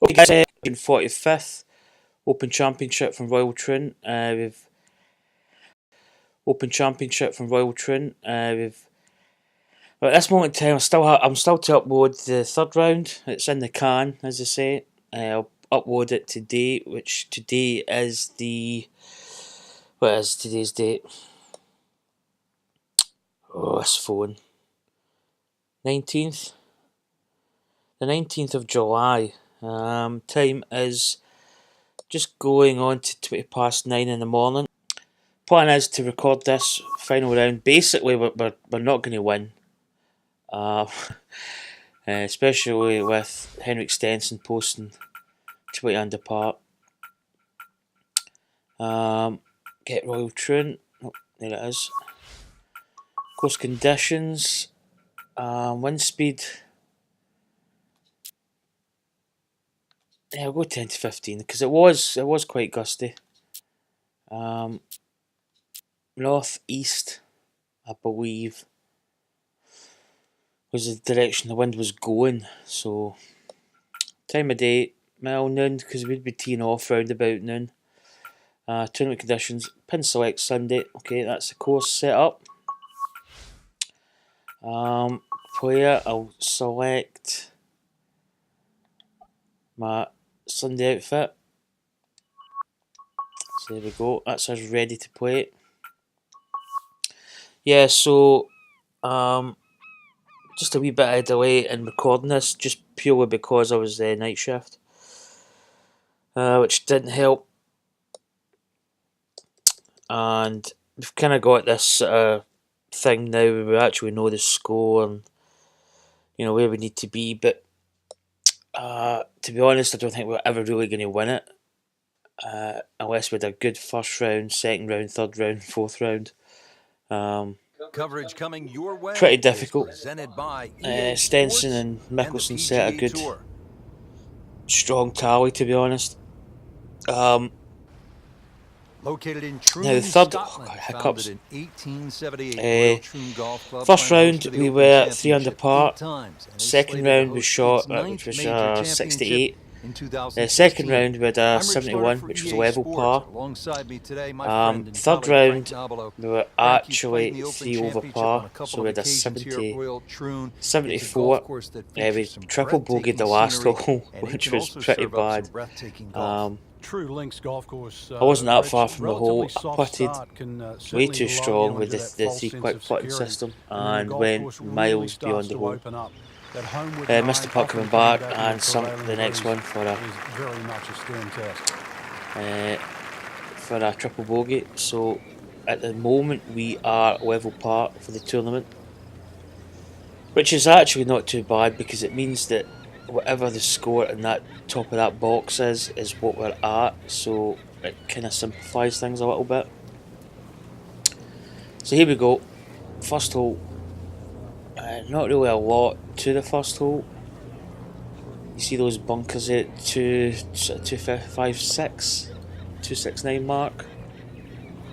Okay, guys, in 45th Open Championship from Royal Troon. We've Open Championship from Royal Troon. But at this moment in time, I'm still to upload the third round. It's in the can, as I say. I'll upload it today, which today is what is today's date? Oh, this phone. 19th. The 19th of July. Time is just going on to 20 past 9 in the morning. Plan is to record this final round. Basically, we're not going to win. Especially with Henrik Stenson posting 20 under par. Get Royal Troon. Oh, there it is. Course conditions. Wind speed. Yeah, I'll go 10 to 15 because it was quite gusty. North east, I believe, was the direction the wind was going. So time of day, noon, because we'd be teeing off round about noon. Tournament conditions, pin select Sunday. Okay, that's the course set up. Player, I'll select my Sunday outfit. So there we go. That's us ready to play. Yeah, so just a wee bit of delay in recording this, just purely because I was night shift, which didn't help. And we've kind of got this thing now where we actually know the score and where we need to be. But to be honest, I don't think we're ever really going to win it unless we had a good first round, second round, third round, fourth round. Coverage coming your way. Pretty difficult. Stenson and Mickelson set a good, strong tally, to be honest. Located in Troon, now the third Scotland, hiccups. In 1878, first round we were 3 under par. Second round we shot which was 68. Second round we had a 71, which was a level par. Third round we were actually 3 over par, so we had a 74. We triple bogeyed the last hole, which was pretty bad. I wasn't that far from the hole. I putted way too strong with the 3 quick putting system and went miles beyond the hole. Missed the putt coming back and sunk the next one for a triple bogey. So at the moment we are level par for the tournament, which is actually not too bad because it means that whatever the score in that top of that box is what we're at, so it kind of simplifies things a little bit. So here we go, first hole. Not really a lot to the first hole. You see those bunkers at 269 mark.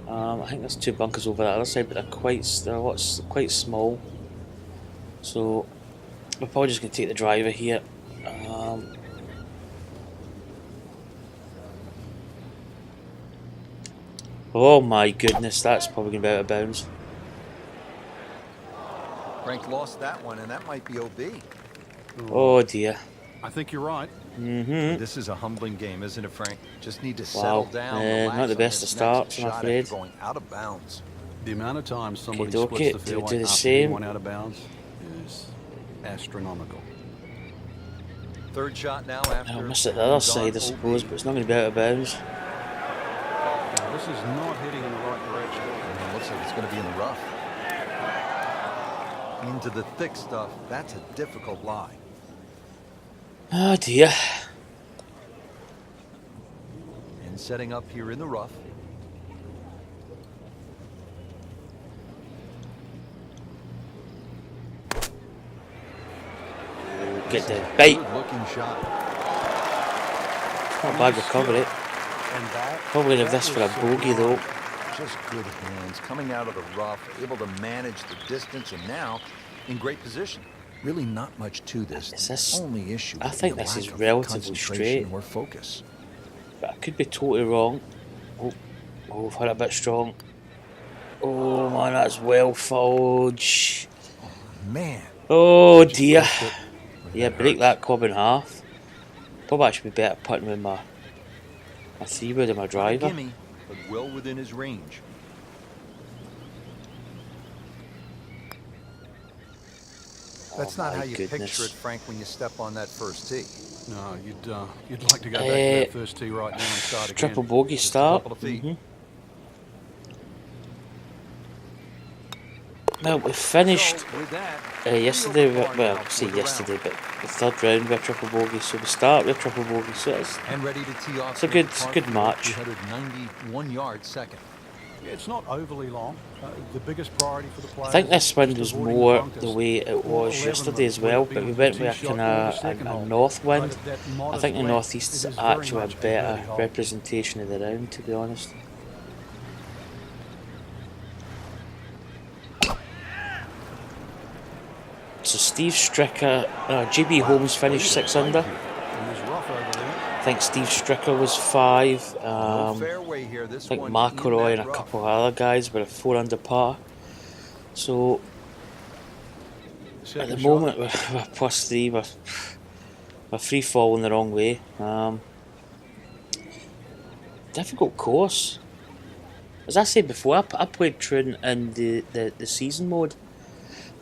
I think there's 2 bunkers over that other side, but they're quite small. So we're probably just going to take the driver here. Oh my goodness, that's probably going to be out of bounds. Frank lost that one, and that might be OB. Oh dear. I think you're right. This is a humbling game, isn't it, Frank? Just need to settle down. Not the best of starts, I'm afraid. Going out of bounds. The amount of time somebody splits the fairway after being one out of bounds is astronomical. Third shot now after. I'll miss it the other side, I suppose, but it's not going to be out of bounds. Now, this is not heading in the right direction. It looks like it's going to be in the rough. Into the thick stuff. That's a difficult lie. Oh dear. And setting up here in the rough. Get the bait. Looking shot. Not bad recovery. Probably have this for a bogey though. Just good hands coming out of the rough, able to manage the distance, and now in great position. Really not much to this. Is this? Only issue I think this is relatively straight. Or focus. But I could be totally wrong. Oh, I've had it a bit strong. Oh man, that's well fudge. Man. Oh dear. Yeah, break that club in half. Probably I should be better putting with my 3-wood and my driver. Gimme, but well within his range. That's not how you picture it, Frank, when you step on that first tee. No, you'd like to go back to that first tee right now and start again. Triple bogey start. Well, we finished yesterday, well, I say yesterday, but the third round with a triple bogey, so we start with a triple bogey, so it's a good match. 91 yards second. Yeah, it's not overly long. The biggest priority for the players. I think this wind was more the way it was yesterday as well, but we went with a kind of a north wind. I think the northeast is actually a better representation of the round, to be honest. So Steve Stricker, GB Holmes finished 6 under. I think Steve Stricker was 5. I think McIlroy and a couple of other guys were a 4 under par. So at the moment we're +3. We're free falling the wrong way. Difficult course. As I said before, I played Troon in the season mode.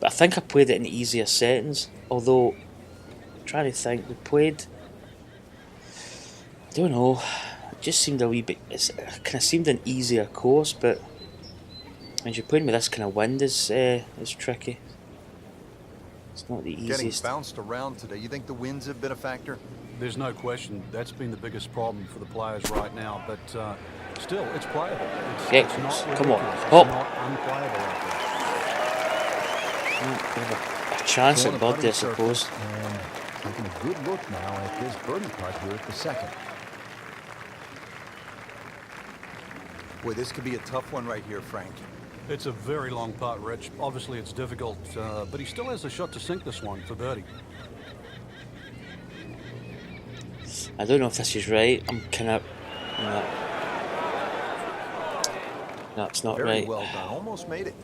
But I think I played it in easier settings. Although, I'm trying to think, we played. I don't know. It just seemed a wee bit. It kind of seemed an easier course, but when you're playing with this kind of wind, is tricky. It's not the easiest. Getting bounced around today. You think the winds have been a factor? There's no question that's been the biggest problem for the players right now. But still, it's playable. It's not come on, hop. It's not unplayable out there. A chance at birdie, I suppose. And taking a good look now at his birdie putt here at the second. Boy, this could be a tough one right here, Frank. It's a very long putt, Rich. Obviously, it's difficult, but he still has a shot to sink this one for birdie. I don't know if this is right. I'm kind of. No, it's not very right. Well done. Almost made it.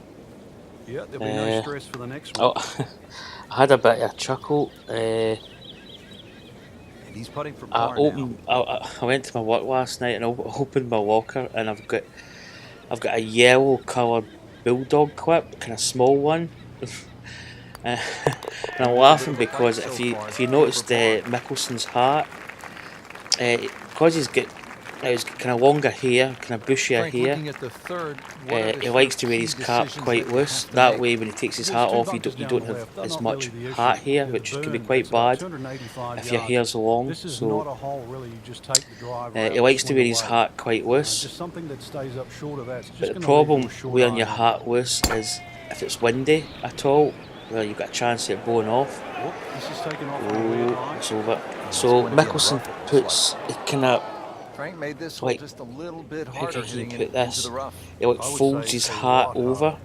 Yeah, there'll be no stress for the next one. Oh, I had a bit of a chuckle. And he's putting for par I went to my work last night and I opened my locker and I've got a yellow coloured bulldog clip, kind of small one. And I'm laughing because if you noticed Mickelson's hat, because he's got kind of longer hair, kind of bushier hair. He likes to wear his cap quite loose. That way, when he takes his hat off, you don't have as much hat hair, which can be quite bad if your hair's long. So he likes to wear his hat quite loose. But the problem wearing your hat loose is if it's windy at all, well, you've got a chance of it blowing off. Oh, it's over. So Mickelson puts it kind of. Frank made this like, just a little bit how harder can you hitting put it this? into the rough. He like folds his hat over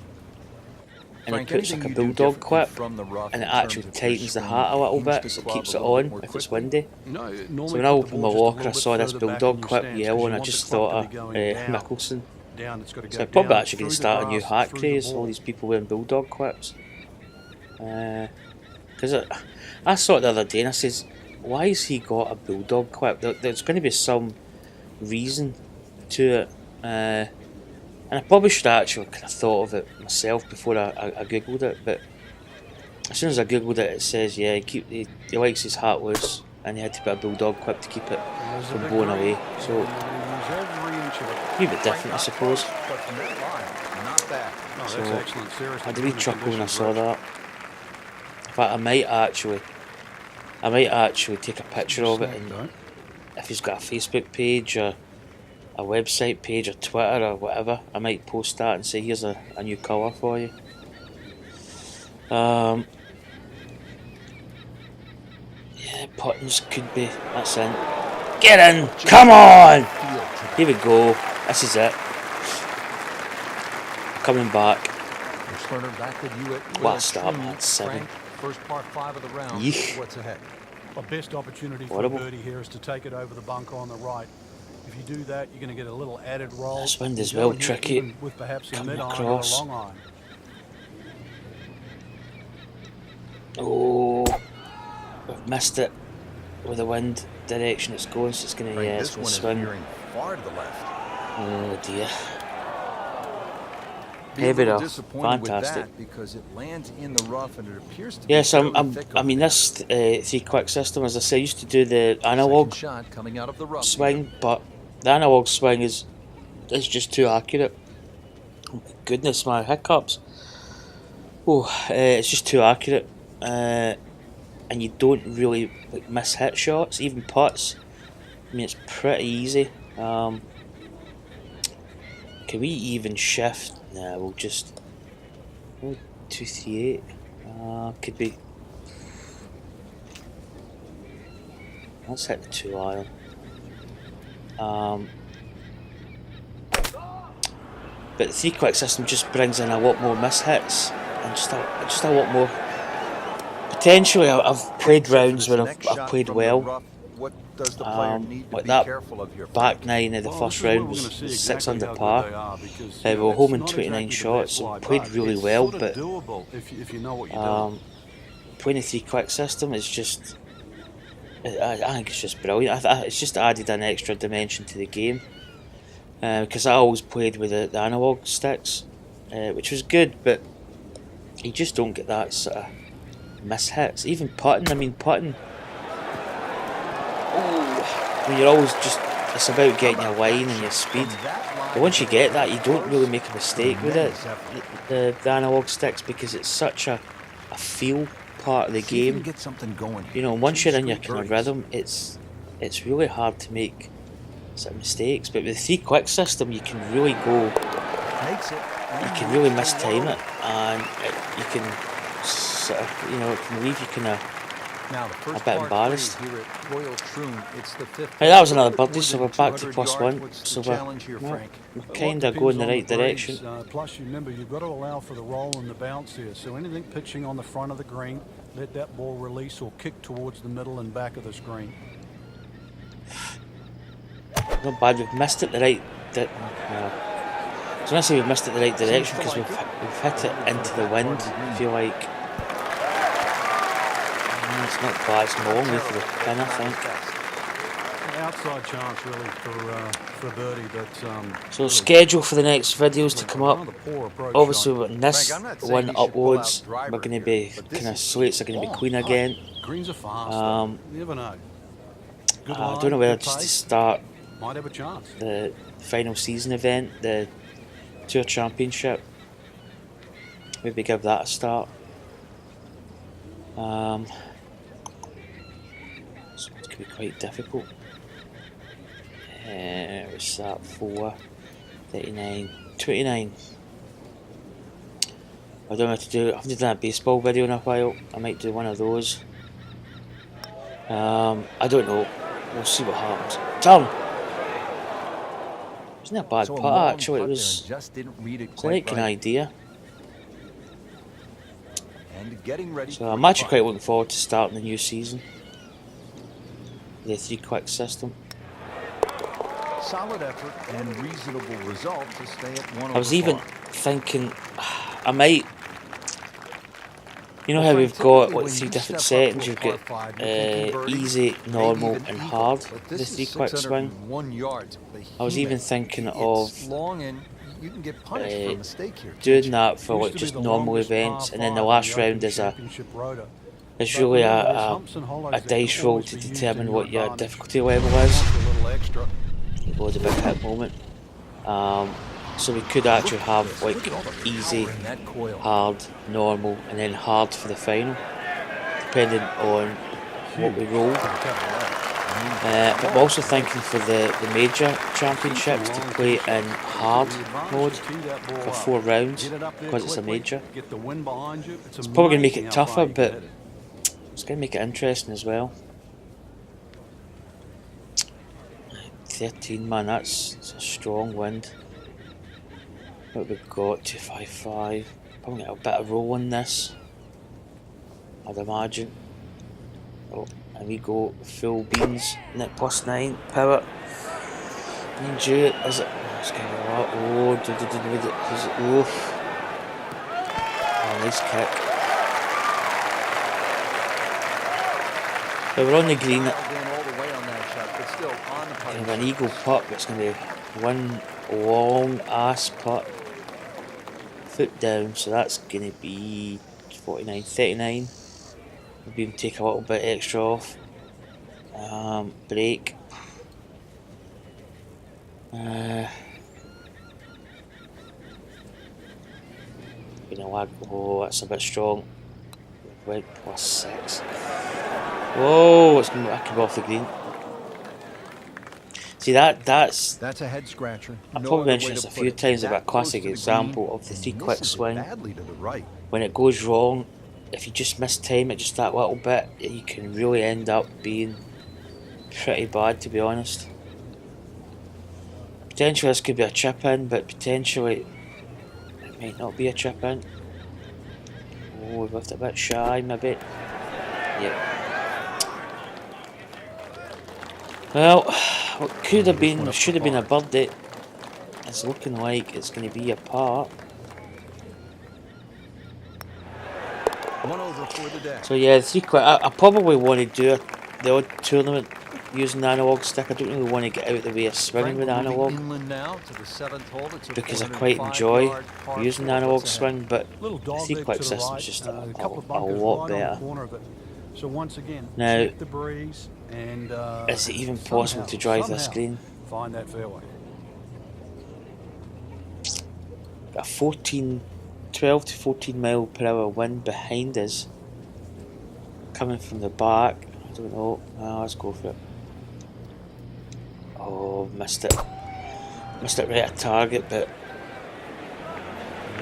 and he puts like a bulldog clip and it actually tightens the hat a little bit so it keeps it on if it's windy. So when I opened my locker I saw this bulldog clip yellow and I just thought of Mickelson. So I'm probably actually going to start a new hat craze, all these people wearing bulldog clips. Because I saw it the other day and I says, why has he got a bulldog clip? There's going to be some reason to it, and I probably should have actually kind of thought of it myself before I googled it. But as soon as I googled it, it says he likes his hat loose, and he had to put a bulldog clip to keep it from blowing away. So a wee bit different, I suppose. So I had a wee chuckle when I saw that. In fact, I might actually take a picture of it, and if he's got a Facebook page or a website page or Twitter or whatever, I might post that and say here's a new colour for you. Yeah, puttings could be. That's in. Get in! Come on! Here we go. This is it. Coming back. What a start, man. 7. first par 5 of the round. Yeesh. What's ahead? The best opportunity for Horrible. birdie here is to take it over the bunker on the right. If you do that, you're going to get a little added roll. This wind is You go well in here tricky even with perhaps a coming mid-iron or a across. long iron. Oh, we've missed it with the wind direction it's going, so it's going to, This one is swing. veering far to the left. Oh dear. Be a Heavy little rough. disappointed with Fantastic. that because it lands in the rough and it appears to Yes, be fairly thick I mean, over this 3-quick system, as I say, I used to do the analog Second shot coming out of the rough swing, but the analog swing is just too accurate. Oh my goodness, my hiccups. Oh, it's just too accurate, and you don't really miss hit shots, even putts. I mean, it's pretty easy. Can we even shift? Nah, we'll just 238. Could be. Let's hit the 2 iron. But the 3-quick system just brings in a lot more miss hits and just a lot more. Potentially, I've played rounds where I've played well. What does the player need to Like be that careful of here, back 9 of the first round was 6 under par. We were home in 29 shots, so we played really well, but playing a 3-quick system is just, I think it's just brilliant. It's just added an extra dimension to the game, because I always played with the analog sticks, which was good, but you just don't get that sort of miss hits. Even putting, I mean putting, when you're always just, it's about getting your line and your speed. But once you get that, you don't really make a mistake with it, the analog sticks, because it's such a feel part of the game. Get something going here. You know, once you're in your kind of rhythm, it's really hard to make sort of mistakes. But with the 3-quick system, you can really go, you can really mistime it, and you can sort of, you know, it can leave you kind of Now, the first a bit par embarrassed. 3 here at Royal Troon, it's the 5th. Hey, that was another birdie, so we're back to Within 200 +1. yards. What's So the challenge here, Frank? we're kind of going the right direction. Plus, you remember, you've got to allow for the roll and the bounce here. So anything pitching on the front of the green, let that ball release or kick towards the middle and back of the screen. Not bad, we've missed it the right. I was going to say we've missed it the right direction because we've hit it into the wind. I feel like it's not bad. It's a long way for the pin, I think. Outside chance really for birdie, but So schedule for the next videos to come up. Obviously, when this one uploads, we're going to be kind of slates are going to be clean again. Greens are fast. You never know. I don't know whether just to start Might have a chance. the final season event, the Tour Championship. Maybe give that a start. So it could be quite difficult. What's that? 4, 39, 29. I don't know what to do. I haven't done a baseball video in a while. I might do one of those. I don't know. We'll see what happens. Turn! Wasn't a bad putt actually. It was just didn't read it a right kind of idea. And getting ready. So I'm actually quite looking forward to starting the new season. The 3-quick system. Solid effort and reasonable result to stay at 1 I was even thinking I might. You know how we've got like 3 different settings. You've got easy, normal, and hard. The 3-quick swing. I was even thinking of doing that for like just normal events, and then the last round is really a dice roll to determine what your difficulty level is. You load a big hit moment. So we could actually have like easy, hard, normal, and then hard for the final, depending on what we roll. But I'm also thinking for the major championships to play in hard mode for 4 rounds because it's a major. It's probably going to make it tougher, but it's going to make it interesting as well. 13, man, that's a strong wind. What we've got, 255. Probably get a bit of roll on this. I'd imagine. Oh, and we go full beans, net +9, power. Is it? Oh, it's kind of a lot. Oh, is it? Oof. Oh, nice kick. But we're on the green. Kind of an eagle putt, but it's going to be one long ass putt. Foot down, so that's going to be 49, 39. Maybe even take a little bit extra off. Break. Oh, that's a bit strong. Went +6. Whoa, it's going back off the green. See that's a head scratcher. I've probably mentioned this a few times about a classic example of the 3-click swing. When it goes wrong, if you just mistime it just that little bit, you can really end up being pretty bad, to be honest. Potentially this could be a chip in, but potentially it might not be a chip in. Oh, we've left it a bit shy, maybe. Yep. Well, what could have been, should have been a birdie. It's looking like it's going to be a par. So yeah, the 3-click. I probably want to do the odd tournament using the analog stick. I don't really want to get out of the way of swinging with the analog because I quite enjoy using the analog swing, but the 3-click system's just a lot better. So once again, now, check the breeze and is it even possible to drive this green? Find that fairway. Got a 12 to 14 mile per hour wind behind us, coming from the back. I don't know. Let's go for it. Oh, missed it. Missed it right at target, but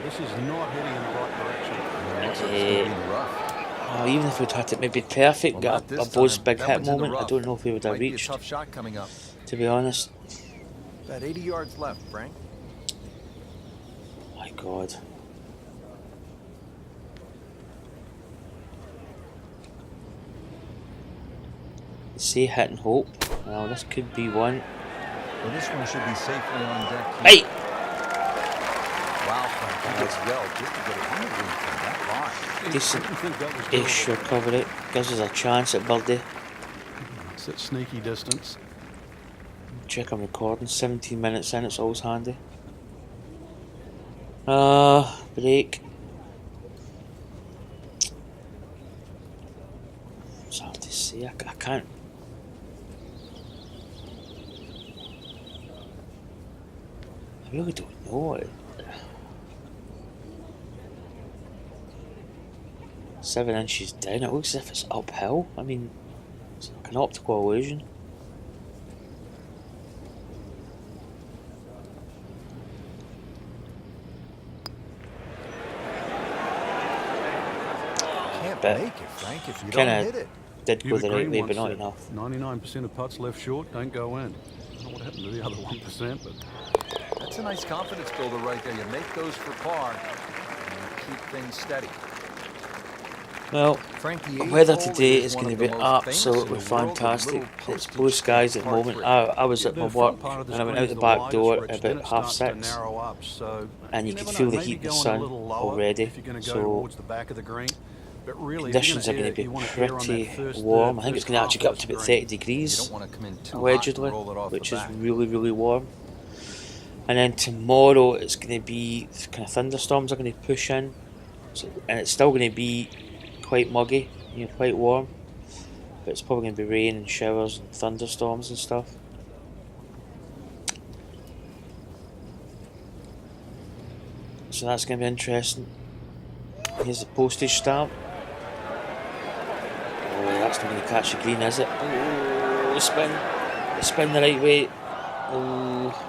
this is not heading in the right direction. Even if we'd had it maybe perfect, got a Bo's big hit moment, I don't know if we would have reached. To be honest. About 80 yards left, Frank. My God. Say hit and hope. Well, this could be one. Well, this one should be safely on deck. Hey! Wow, Frank, he does well just to get a handling from that line. Decent-ish recovery. Gives us a chance at birdie. It's at sneaky distance. Check I'm recording. 17 minutes in, it's always handy. Break. It's hard to say. I can't. I really don't know. 7 inches down, it looks as if it's uphill. I mean, it's like an optical illusion. Can't make it, Frank, if you don't hit it. Did go the right way, but not enough. 99% of putts left short don't go in. I don't know what happened to the other 1%, but that's a nice confidence builder right there. You make those for par and you keep things steady. Well, the weather today is going to be absolutely fantastic. It's blue skies at the moment. I was at my work and I went out the back door at about 6:30 and you could feel the heat of the sun already. So conditions are going to be pretty warm. I think it's going to actually get up to about 30 degrees allegedly, which is really, really warm. And then tomorrow it's going to be kind of thunderstorms are going to push in, and it's still going to be quite muggy, quite warm, but it's probably going to be rain and showers and thunderstorms and stuff. So that's going to be interesting. Here's the postage stamp. Oh, that's not going to catch the green, is it? Oh, the spin the right way. Oh.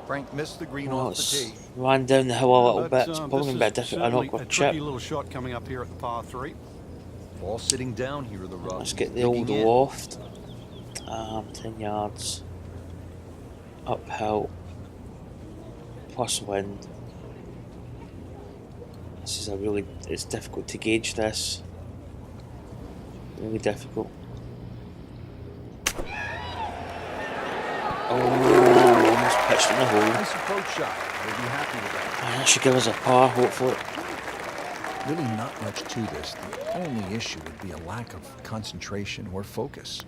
Frank missed the green off the tee. Ran down the hill a little bit. It's probably going to be a difficult awkward chip. Little shot coming up here at the par 3. Ball sitting down here in the rough. Let's get the old loft. 10 yards. Uphill. Plus wind. This is it's difficult to gauge this. Really difficult. Oh, almost pitched in the hole. Nice approach shot. We'll be happy with that. That should give us a par, hopefully. Really not much to this. The only issue would be a lack of concentration or focus.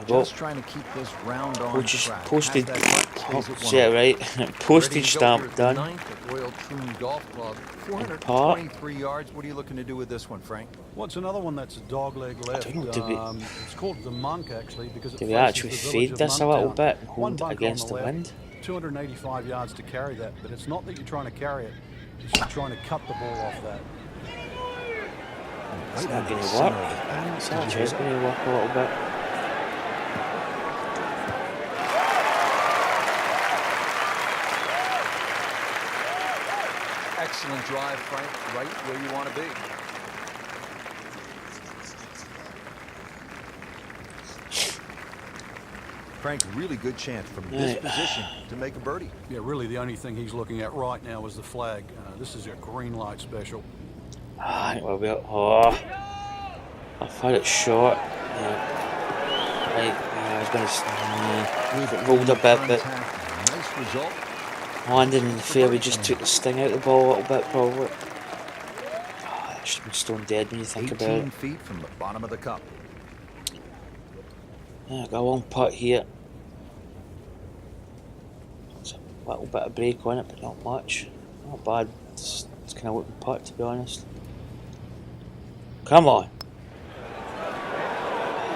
Just trying to keep this round on track. Postage, yeah, right. Postage stamp done. At Royal Troon Golf Club, 423 yards. What are you looking to do with this one, Frank? Well, it's another one that's a dog leg left. I don't know, it's called the Monk, actually, because do we actually fade this a little bit and hold it against the wind? 285 yards to carry that, but it's not that you're trying to carry it. It's you're trying to cut the ball off that. It's not going to work. It's actually going to work a little bit. Excellent drive, Frank. Right where you want to be. Frank, really good chance from this position to make a birdie. Yeah, really the only thing he's looking at right now is the flag. This is a green light special. Oh, I thought it short. Yeah. I was going to rolled a bit, but nice result. landing in the fairway just took the sting out of the ball a little bit, probably. That should have been stone dead when you think about it. 18 feet from the bottom of the cup. Yeah, got a long putt here. There's a little bit of break on it, but not much. Not bad. It's kind of looking putt, to be honest. Come on.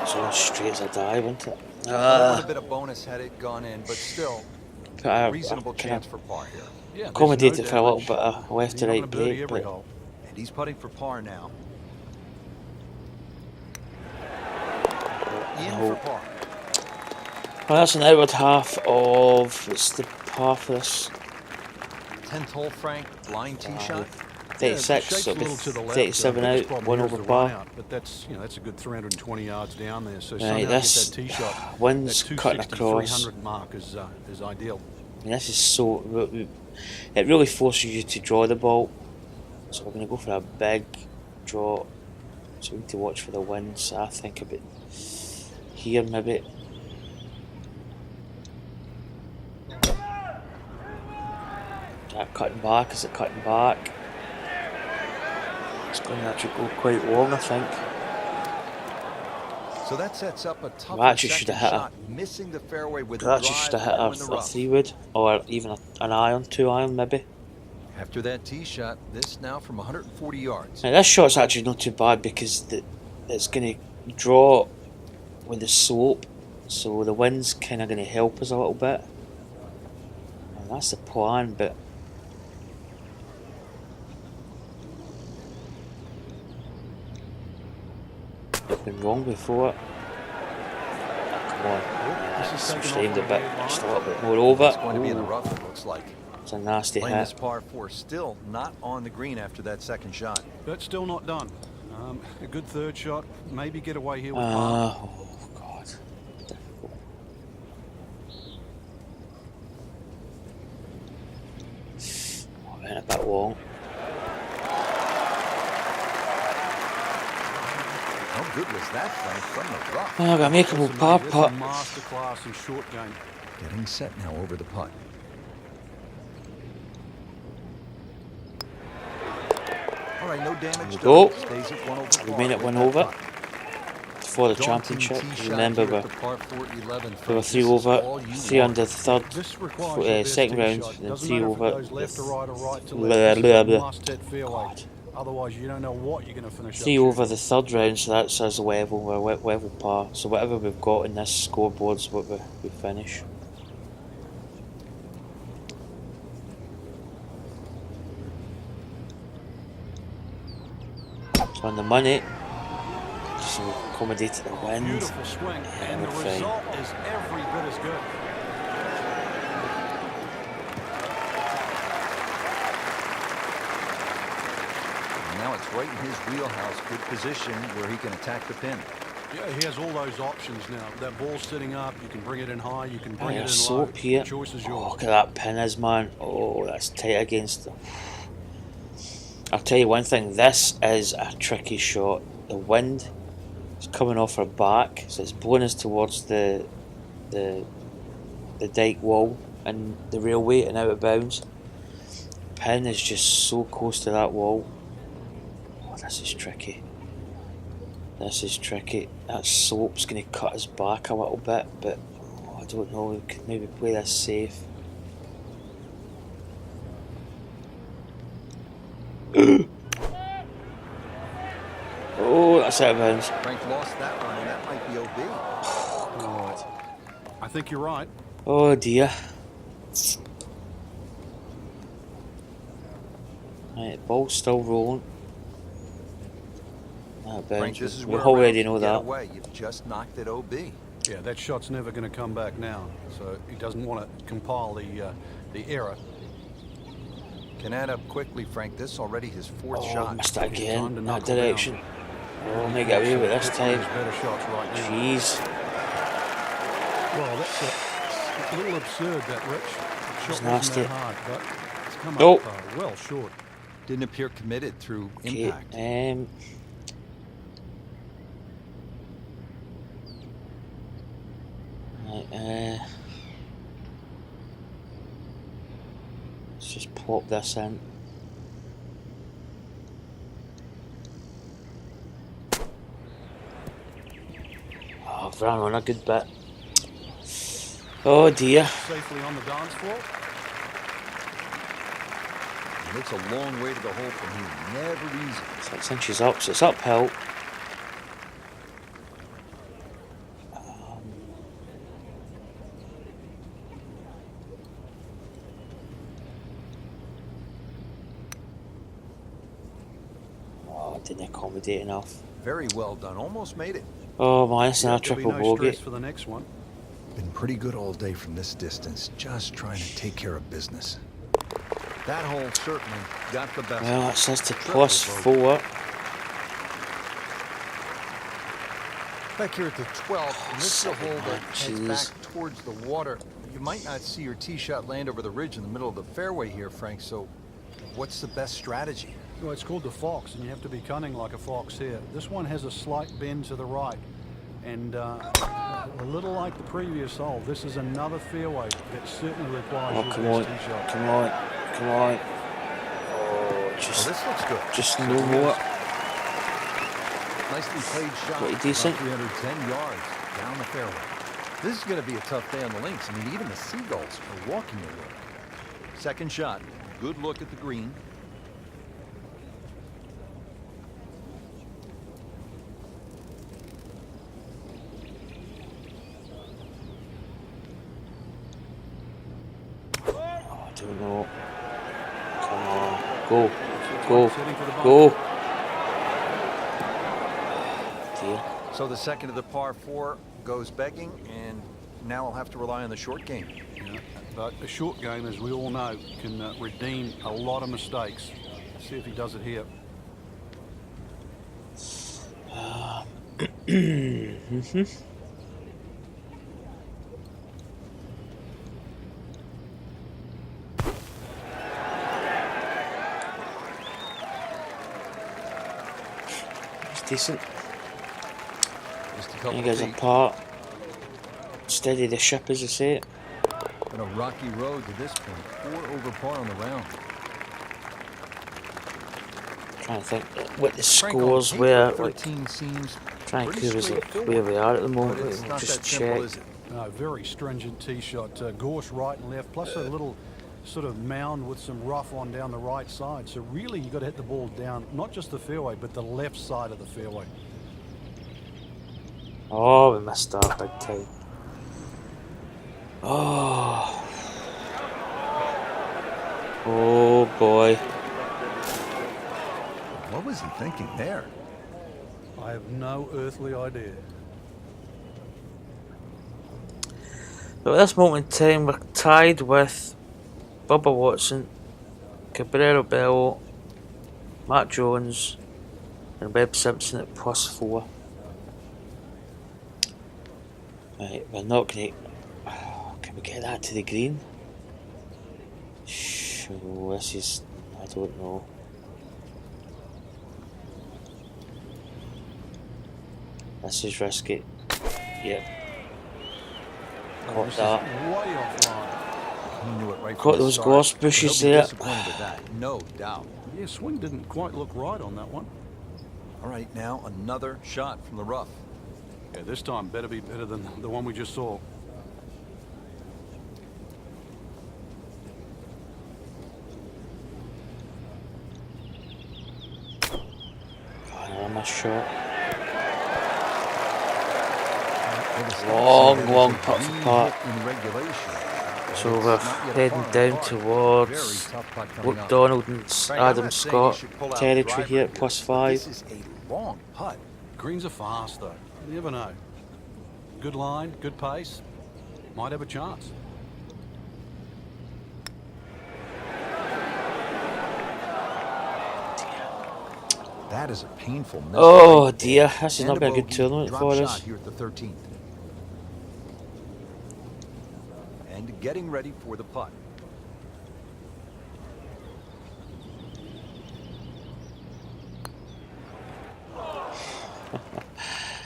It's all straight as a dive, isn't it? A bit of bonus had it gone in, but still reasonable chance for par here. Yeah, accommodated for a little bit of left to right break, but And he's putting for par now. In for par. well, that's an outward half of, what's the par for this? 10th hole, Frank, blind tee shot. 36, so it'll be 37 out, one over par. But that's a good 320 yards down there. So Right, this get that tee shot. wind's That cutting across. 300 mark is ideal. I mean, this is so, it really forces you to draw the ball. So we're going to go for a big draw. So we need to watch for the winds. I think about here maybe. That cutting back, is it cutting back? It's going to actually go quite long, I think. So that sets up a tough actually should have hit shot, missing the fairway with I actually should have hit a 3-wood or even an iron, 2-iron maybe. After that tee shot, this now from 140 yards. Now this shot's actually not too bad because it's going to draw with the slope, so the wind's kind of going to help us a little bit. And that's the plan, but I've been wrong before. Oh, come on, it's framed a bit, just a little bit more over. It's going to be in the rough, it looks like. It's a nasty Playing this hit. par 4, still not on the green after that second shot. But still not done. A good third shot. Maybe get away here with par. Oh God, difficult. Oh, went a bit long. How good was that, Frank, from the rough? Oh, I've got a makeable par It's a putt. masterclass in short game. Getting set now over the putt. All right, no damage. Go. Stays at 1 over. We made it 1 over for the championship. Remember, we were 3 over, 3 under the third, This requires your best second tee round, shot. then Doesn't 3 matter if over. it goes left to right or right to Blah, left. blah, This is a blah. must-hit fairway. Otherwise, you don't know what you're going to finish 3 up over the third round, so that's us level. We're level par. So whatever we've got in this scoreboard's what we finish. So on the money, just accommodated the wind. Beautiful swing, and the we're fine. result is every bit as good. Now it's right in his wheelhouse. Good position where he can attack the pin. Yeah, he has all those options now. That ball's sitting up. You can bring it in high. You can bring it in low. Slope here. The choice is Oh, yours. look at that pin is, man. Oh, that's tight against them. I'll tell you one thing. This is a tricky shot. The wind It's coming off her back, so it's blowing us towards the dike wall and the railway and out of bounds. Pin is just so close to that wall. Oh, this is tricky. This is tricky. That slope's going to cut us back a little bit, but I don't know. We could maybe play this safe. Oh, that's out of bounds. Frank lost that one, and that might be OB. Oh, God. I think you're right. Oh, dear. Right, ball's still rolling. Out of Frank, bounds. this is We where already rounds know get that. away. You've just knocked it OB. Yeah, that shot's never going to come back now. So he doesn't want to compile the error. Can add up quickly, Frank. This already his fourth Oh, shot. missed it again. Time to That knuckle down. direction. Oh, may get away with it this Pick one of time. his better shots right now. Jeez. Well, that's a little absurd, that Rich. The shot wasn't nasty. that hard, but it's come Nope. up well short. Didn't appear committed through Okay. impact. Right, let's just plop this in. Oh, I've ran on a good bit. Oh dear. Safely on the dance floor. And it's a long way to the hole from here. Never easy. 6 inches up, so it's uphill. Oh, didn't accommodate enough. Very well done. Almost made it. Oh my, it's another There'll be triple no bogey. stress for the next one. Been pretty good all day from this distance. Just trying to take care of business. That hole certainly got the best. Well, it says to Triple +4. Back here at the 12th, and this is a hole that heads Jeez. back towards the water. You might not see your tee shot land over the ridge in the middle of the fairway here, Frank, so what's the best strategy? Well, it's called the fox, and you have to be cunning like a fox here. This one has a slight bend to the right, and a little like the previous hole, this is another fairway that certainly requires Oh, your come on. best tee shot. Come on. Come on. Oh, Well, just, this looks good. just no more. Nicely played shot. Pretty decent. About 310 yards down the fairway. This is going to be a tough day on the links. I mean, even the seagulls are walking away. Second shot. Good look at the green. I don't know. Come on. Go. Go. Go. Dear. So the second of the par 4 goes begging, and now I'll have to rely on the short game. Yeah, but a short game, as we all know, can redeem a lot of mistakes. Let's see if he does it here. It's decent. Just a couple You guys of are feet. apart. Steady the ship, as you say it. Been a rocky road to this point. 4 over par on the round. Trying to think what the Frank, on scores paper, were. Like, 13 seems trying to pretty curious straightforward, where we are at the but moment. it's We'll not just that simple, check. is it? Very stringent tee shot. Gorse right and left, plus a little sort of mound with some rough on down the right side. So really, you got to hit the ball down, not just the fairway, but the left side of the fairway. Oh, we missed that big time. Oh. Oh boy. What was he thinking there? I have no earthly idea. But at this moment in time, we're tied with Bubba Watson, Cabrera Bello, Matt Jones, and Webb Simpson at +4. Right, we're not going to. Can we get that to the green? Sure, this is. I don't know. This is risky. Yep. Oh, Caught this is that. way offline. He knew it right Caught from the those start. gorse But bushes he'll be there. disappointed with that, no doubt. Yeah, swing didn't quite look right on that one. All right, now another shot from the rough. Yeah, this time better be better than the one we just saw. Another missed shot. Long Long putt for par. So we're heading down towards McDonald and Adam Scott territory here at +5. This is a long putt. Greens are fast though. You never know. Good line, good pace. Might have a chance. That is a painful miss. Oh right dear, there. this has And not been a good bogey. tournament Drop for shot us. here at the 13th. And getting ready for the putt.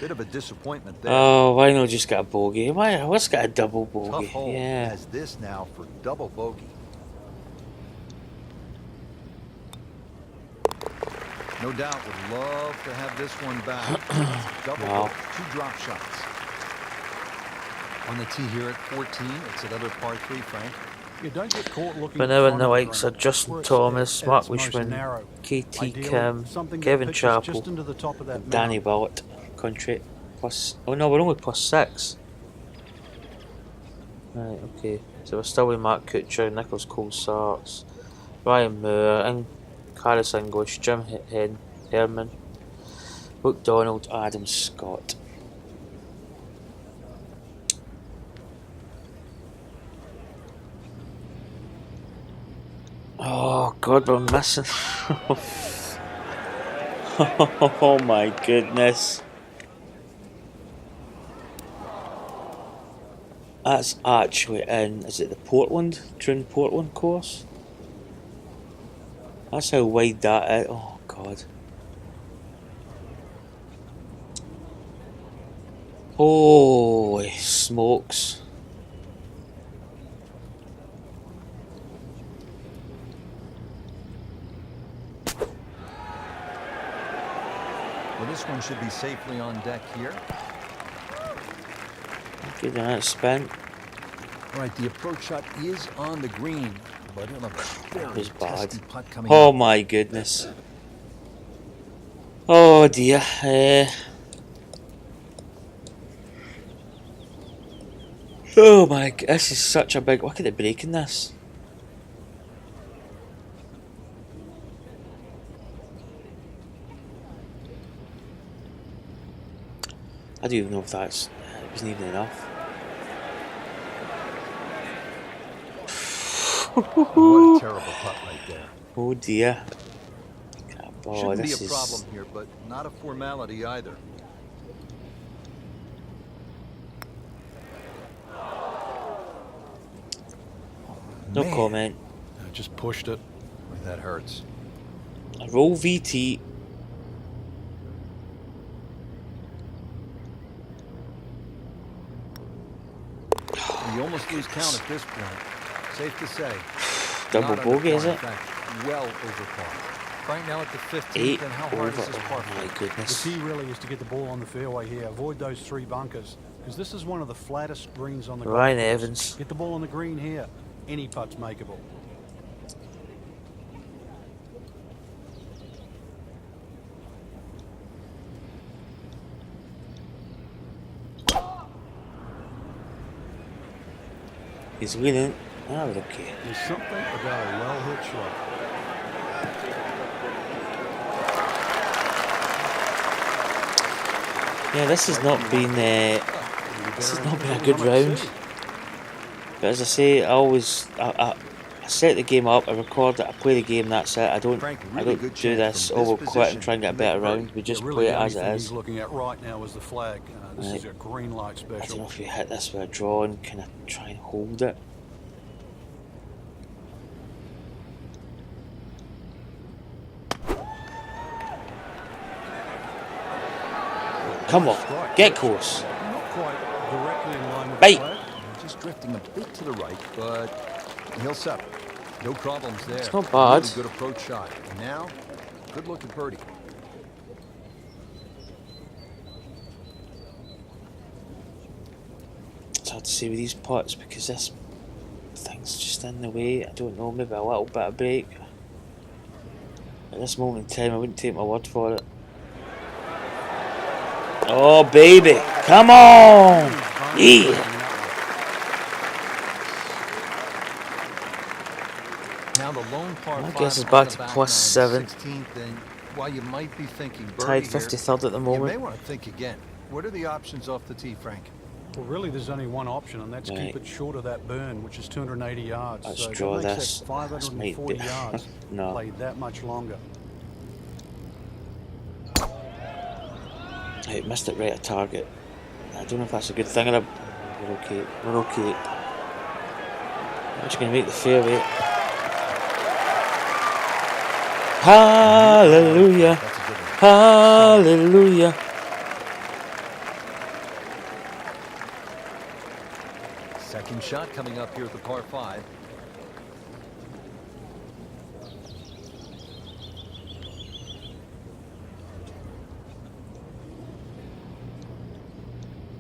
Bit of a disappointment there. Oh, why not just get a bogey? What's got a double Tough bogey? hole Yeah. has this now for double bogey. No doubt would love to have this one back. Double Wow. bogey, 2 drop shots. On the tee here at 14, it's another par 3, Frank. You don't get caught looking But in now in front the of likes green. of Justin Where it's Thomas, at Mark its most Wishman, narrow. KT Ideally, Kim, something that Kevin pitches Chappell, just into the top of that and Danny middle. Ballett country. Plus, oh no, we're only +6. Right, okay. So we're still with Mark Kuchar, Nicholas Cole-Sarts, Ryan Moore, and Harris English, Jim Herman, McDonald, Adam Scott. Oh God, we're missing. Oh my goodness. That's actually in, is it the Portland, Troon Portland course? That's how wide that is. Oh God. Holy smokes. Well, this one should be safely on deck here. Good on that spin. All right, the approach shot is on the green, but it'll have a That was very bad. testy putt coming Oh up. my goodness. Oh dear. Oh my, this is such a big, look at the break in this. I don't even know if that's, it wasn't even enough. What a terrible putt right there. Oh dear. Oh, Shouldn't be this a is problem here, but not a formality either. no Man, comment. Just pushed it. that hurts. Roll VT. You almost lose count at this point. Safe to say. Double Not bogey, under is par, it? in fact, well over par. Right now at the 15th, 8 and how over. hard is this par? Oh my The goodness. key really is to get the ball on the fairway here. Avoid those 3 bunkers because this is one of the flattest greens on the golf Ryan course. Evans. Get the ball on the green here. Any putt's makeable. He's winning. Ah, we're okay. There's something about a well-hit shot. Yeah, this has not been a good round. But as I say, I set the game up, I record it, I play the game. That's it. I don't do this. Oh, we'll quit and try and get a better round. We just play it as it is. He's looking at right now is the flag. This Right. is a green light I don't know special. if you hit this with a draw and kind of try and hold it. Come on, get close. Not quite directly in line with Bait. the flag. Just drifting a bit to the right, but he'll settle. No problems there. It's not bad. Really good approach shot. And now, good look at birdie. It's hard to say with these putts because this thing's just in the way. I don't know, maybe a little bit of break. At this moment in time, I wouldn't take my word for it. Oh, baby. Come on. Yeah. Now the lone par I five guess it's on back the to back plus nine, 7. 16th, and while you might be thinking birdie Tied here, 53rd at the you may moment. want to think again. What are the options off the tee, Frank? Well, really, there's only one option, and that's Right. keep it short of that burn, which is 280 yards. Let's so draw that makes this. that 540 This might be- yards. No. Play that much longer. Right, missed it right at target. I don't know if that's a good thing or a... We're okay. We're okay. I'm just going to make the fairway. Hallelujah. That's a good one. Hallelujah. Second shot coming up here at the par 5.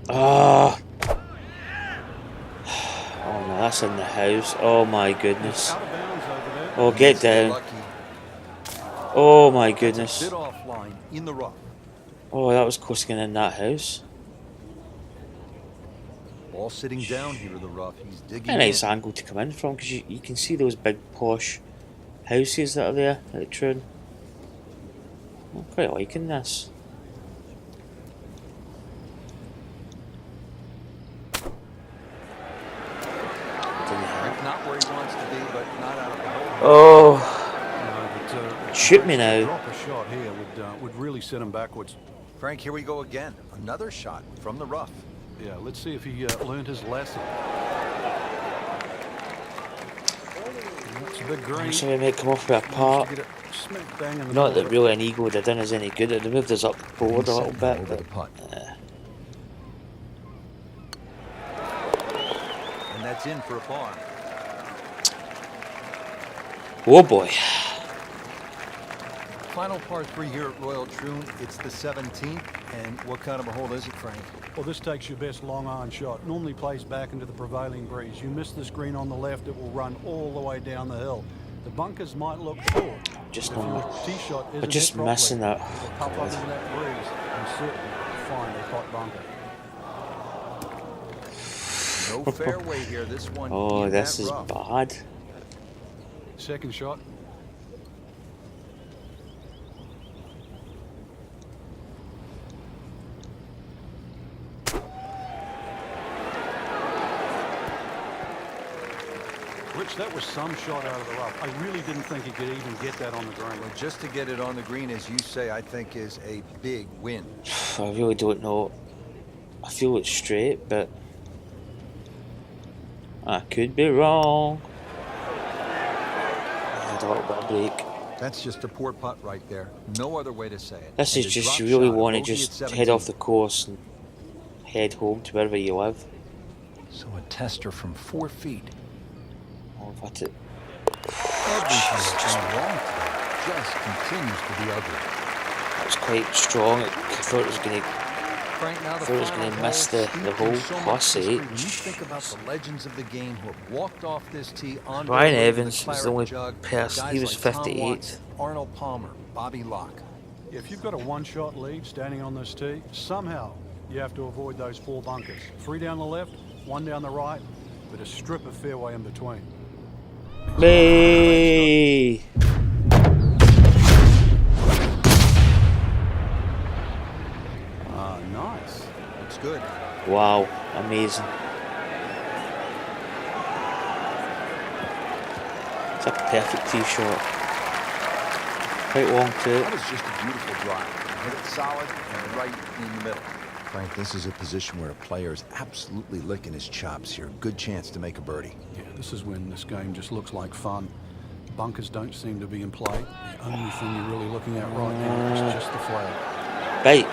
Ah. Oh no, that's in the house. Oh my goodness. Out of bounds over there. Oh, get down. Lucky. Oh my Bit goodness. offline in the rough. Oh, that was close to getting in that house. Ball sitting down here in the rough. He's digging A nice in. angle to come in from because you can see those big posh houses that are there at Troon. I'm quite liking this. Not where he wants to be, but not out of the hole. Oh, No, but, shoot me now. Drop a shot here would really set him backwards. Frank, here we go again. Another shot from the rough. Yeah, let's see if he learned his lesson. That's a big green. somebody might come off with a part. Get it smack bang in the Not that middle. really an ego did us any good. It moved us up the board a little bit, over but the putt. And that's in for a par. oh boy. Final par 3 here at Royal Troon. It's the 17th. And what kind of a hole is it, Frank? Well, this takes your best long iron shot. Normally plays back into the prevailing breeze. You miss this green on the left, it will run all the way down the hill. The bunkers might look short. Just If on your tee shot isn't but just hit properly, missing that. it'll pop up into that breeze and certainly find a hot bunker. No fairway here. This one. Oh, in this that is rough. bad. Second shot. Rich, that was some shot out of the rough. I really didn't think he could even get that on the green. Well, just to get it on the green, as you say, I think is a big win. I really don't know. I feel it's straight, but I could be wrong. I had a little bit of break. That's just a poor putt right there. No other way to say it. This And is a just drop you really shot, want to bogey just at head off 17. the course and head home to wherever you live. So a tester from 4 feet. Oh, that's it. Everything's just wrong today. Just continues to be ugly. That was quite strong. I thought it was going to. Frank, now the thought it was final gonna miss hole, the steeped in hole so much plus history. 8. When you think about the legends of the game who have walked off this tee on Brian their way to the Evans was the claret only jug, person. guys He was like Tom 58. Watson, Arnold Palmer, Bobby Locke. If you've got a one-shot lead standing on this tee, somehow you have to avoid those 4 bunkers. 3 down the left, 1 down the right, with a strip of fairway in between. Hey! Nice. Looks good. Wow, amazing. It's a perfect tee shot. Quite long too. That was just a beautiful drive. Hit it solid and right in the middle. Frank, this is a position where a player is absolutely licking his chops here. Good chance to make a birdie. Yeah, this is when this game just looks like fun. Bunkers don't seem to be in play. The only thing you're really looking at right now is just the flag. Bite.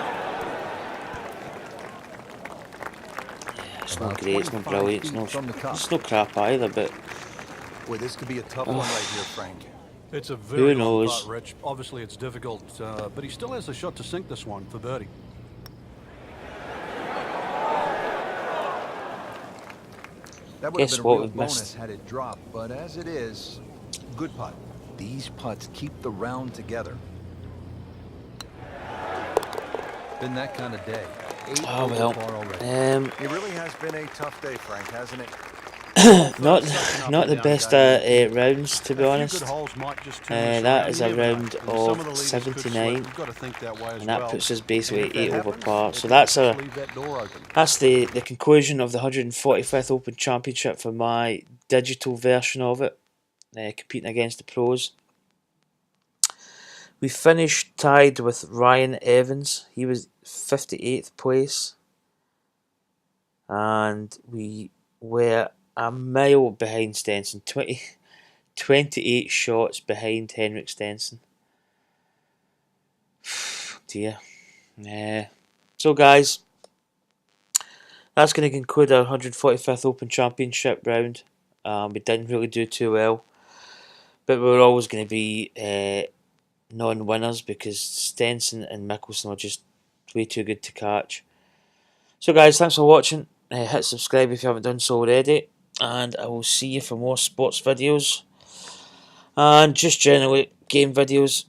It's not About great, it's not 25 brilliant, feet from the cup. it's no crap either, but Boy, this could be a tough one right here, Frank. It's a who very long knows? putt, Rich. Obviously, it's difficult, but he still has a shot to sink this one for birdie. That would have Guess been a what real we've bonus missed? had it dropped, but as it is, good putt. These putts keep the round together. Been that kind of day. 8 Oh over well. par already. It really has been a tough day, Frank, hasn't it? Not the best rounds, to be A few honest. good holes might just turn this That around. is You a never know. round And some of the leaders could 79, slip. You've got to think that way as and that well. puts us And basically if that 8 over happens, par. it So could that's just leave that door open. the conclusion of the 145th Open Championship for my digital version of it, competing against the pros. We finished tied with Ryan Evans. He was 58th place, and we were a mile behind Stenson, 28 shots behind Henrik Stenson. Dear. So guys, that's going to conclude our 145th Open Championship round. We didn't really do too well, but we were always going to be non-winners because Stenson and Mickelson are just way too good to catch. So guys, thanks for watching. Hit subscribe if you haven't done so already, and I will see you for more sports videos and just generally game videos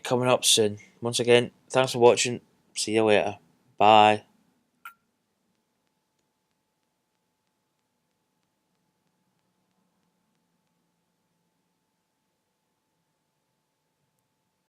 coming up soon. Once again, thanks for watching. See you later. Bye.